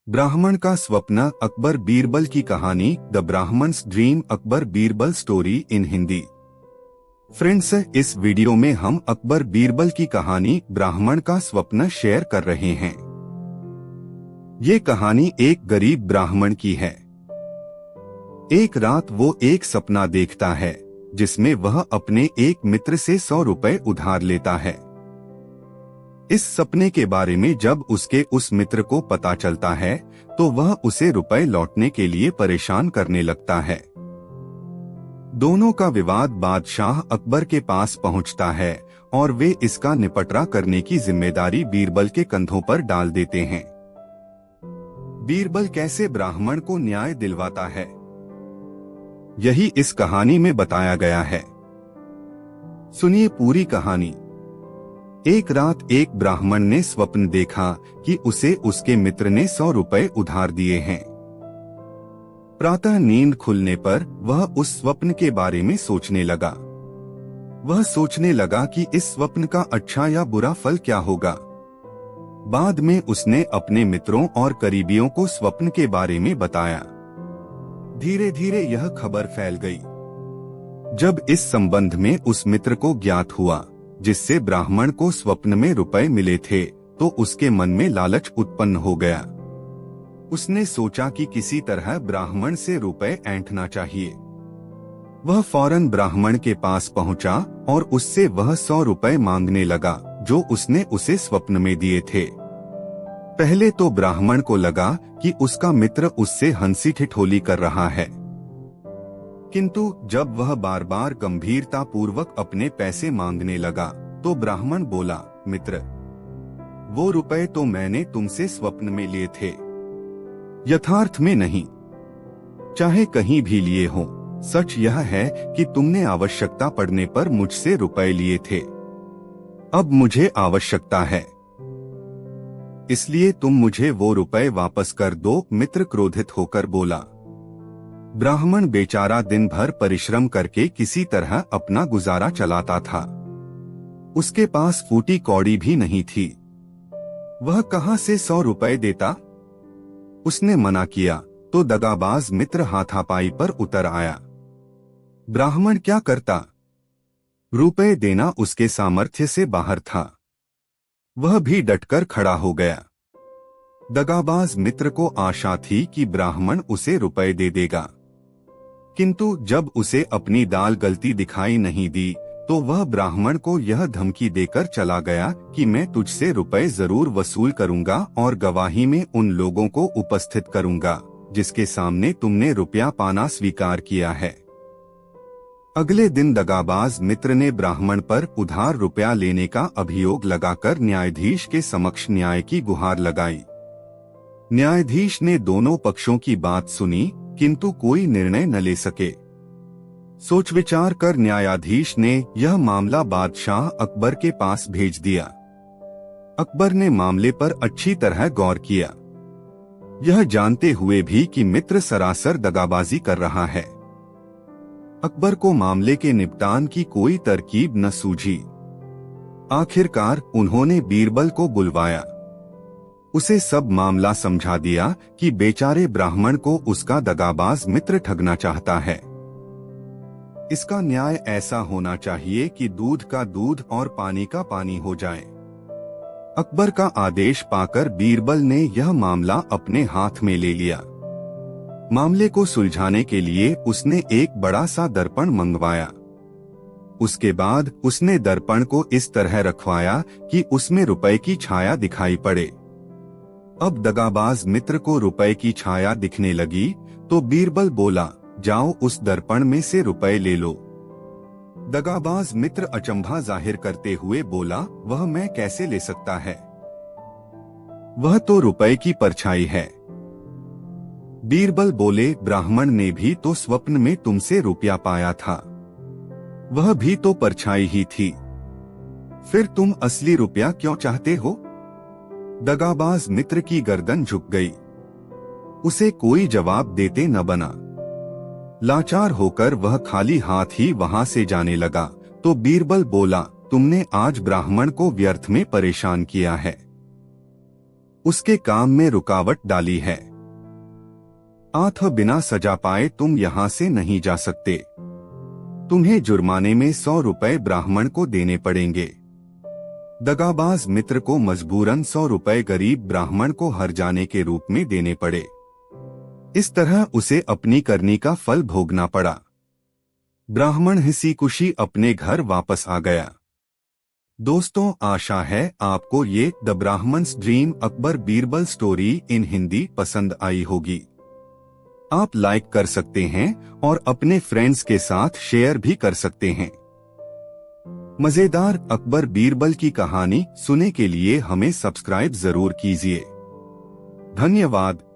ब्राह्मण का स्वप्न अकबर बीरबल की कहानी the brahmin's dream Akbar Birbal story in Hindi. Friends, इस वीडियो में हम अकबर बीरबल की कहानी ब्राह्मण का स्वप्न शेयर कर रहे हैं। ये कहानी एक गरीब ब्राह्मण की है। एक रात वो एक सपना देखता है जिसमें वह अपने एक मित्र से 100 रुपए उधार लेता है। इस सपने के बारे में जब उसके उस मित्र को पता चलता है तो वह उसे रुपए लौटने के लिए परेशान करने लगता है। दोनों का विवाद बादशाह अकबर के पास पहुंचता है और वे इसका निपटारा करने की जिम्मेदारी बीरबल के कंधों पर डाल देते हैं। बीरबल कैसे ब्राह्मण को न्याय दिलवाता है, यही इस कहानी में बताया गया है। सुनिए पूरी कहानी। एक रात एक ब्राह्मण ने स्वप्न देखा कि उसे उसके मित्र ने 100 रुपए उधार दिए हैं। प्रातः नींद खुलने पर वह उस स्वप्न के बारे में सोचने लगा। वह सोचने लगा कि इस स्वप्न का अच्छा या बुरा फल क्या होगा। बाद में उसने अपने मित्रों और करीबियों को स्वप्न के बारे में बताया। धीरे धीरे यह खबर फैल गई। जब इस संबंध में उस मित्र को ज्ञात हुआ जिससे ब्राह्मण को स्वप्न में रुपए मिले थे तो उसके मन में लालच उत्पन्न हो गया। उसने सोचा कि किसी तरह ब्राह्मण से रुपए ऐंठना चाहिए। वह फौरन ब्राह्मण के पास पहुंचा और उससे वह 100 रुपए मांगने लगा जो उसने उसे स्वप्न में दिए थे। पहले तो ब्राह्मण को लगा कि उसका मित्र उससे हंसी ठिठोली कर रहा है, किंतु जब वह बार बार गंभीरता पूर्वक अपने पैसे मांगने लगा तो ब्राह्मण बोला, मित्र, वो रुपए तो मैंने तुमसे स्वप्न में लिए थे, यथार्थ में नहीं। चाहे कहीं भी लिए हो, सच यह है कि तुमने आवश्यकता पड़ने पर मुझसे रुपए लिए थे। अब मुझे आवश्यकता है, इसलिए तुम मुझे वो रुपए वापस कर दो। मित्र क्रोधित होकर बोला। ब्राह्मण बेचारा दिन भर परिश्रम करके किसी तरह अपना गुजारा चलाता था। उसके पास फूटी कौड़ी भी नहीं थी। वह कहां से 100 रुपए देता। उसने मना किया तो दगाबाज मित्र हाथापाई पर उतर आया। ब्राह्मण क्या करता, रुपए देना उसके सामर्थ्य से बाहर था। वह भी डटकर खड़ा हो गया। दगाबाज मित्र को आशा थी कि ब्राह्मण उसे रुपए दे देगा, किंतु जब उसे अपनी दाल गलती दिखाई नहीं दी तो वह ब्राह्मण को यह धमकी देकर चला गया कि मैं तुझसे रुपए जरूर वसूल करूंगा और गवाही में उन लोगों को उपस्थित करूंगा जिसके सामने तुमने रुपया पाना स्वीकार किया है। अगले दिन दगाबाज मित्र ने ब्राह्मण पर उधार रुपया लेने का अभियोग लगाकर न्यायाधीश के समक्ष न्याय की गुहार लगाई। न्यायाधीश ने दोनों पक्षों की बात सुनी किंतु कोई निर्णय न ले सके। सोच विचार कर न्यायाधीश ने यह मामला बादशाह अकबर के पास भेज दिया। अकबर ने मामले पर अच्छी तरह गौर किया, यह जानते हुए भी कि मित्र सरासर दगाबाजी कर रहा है। अकबर को मामले के निपटान की कोई तरकीब न सूझी। आखिरकार उन्होंने बीरबल को बुलवाया। उसे सब मामला समझा दिया कि बेचारे ब्राह्मण को उसका दगाबाज मित्र ठगना चाहता है। इसका न्याय ऐसा होना चाहिए कि दूध का दूध और पानी का पानी हो जाए। अकबर का आदेश पाकर बीरबल ने यह मामला अपने हाथ में ले लिया। मामले को सुलझाने के लिए उसने एक बड़ा सा दर्पण मंगवाया। उसके बाद उसने दर्पण को इस तरह रखवाया कि उसमें रुपए की छाया दिखाई पड़े। अब दगाबाज मित्र को रुपए की छाया दिखने लगी तो बीरबल बोला, जाओ उस दर्पण में से रुपए ले लो। दगाबाज मित्र अचंभा जाहिर करते हुए बोला, वह मैं कैसे ले सकता है, वह तो रुपए की परछाई है। बीरबल बोले, ब्राह्मण ने भी तो स्वप्न में तुमसे रुपया पाया था, वह भी तो परछाई ही थी, फिर तुम असली रुपया क्यों चाहते हो। दगाबाज मित्र की गर्दन झुक गई। उसे कोई जवाब देते न बना। लाचार होकर वह खाली हाथ ही वहां से जाने लगा तो बीरबल बोला, तुमने आज ब्राह्मण को व्यर्थ में परेशान किया है। उसके काम में रुकावट डाली है। आठ बिना सजा पाए तुम यहाँ से नहीं जा सकते। तुम्हें जुर्माने में 100 रुपए ब्राह्मण को देने पड़ेंगे। दगाबाज मित्र को मजबूरन 100 रुपए गरीब ब्राह्मण को हर जाने के रूप में देने पड़े। इस तरह उसे अपनी करनी का फल भोगना पड़ा। ब्राह्मण हंसी खुशी अपने घर वापस आ गया। दोस्तों, आशा है आपको ये the brahmin's dream Akbar Birbal story in Hindi पसंद आई होगी। आप लाइक कर सकते हैं और अपने फ्रेंड्स के साथ शेयर भी कर सकते हैं। मजेदार अकबर बीरबल की कहानी सुनने के लिए हमें सब्सक्राइब जरूर कीजिए। धन्यवाद।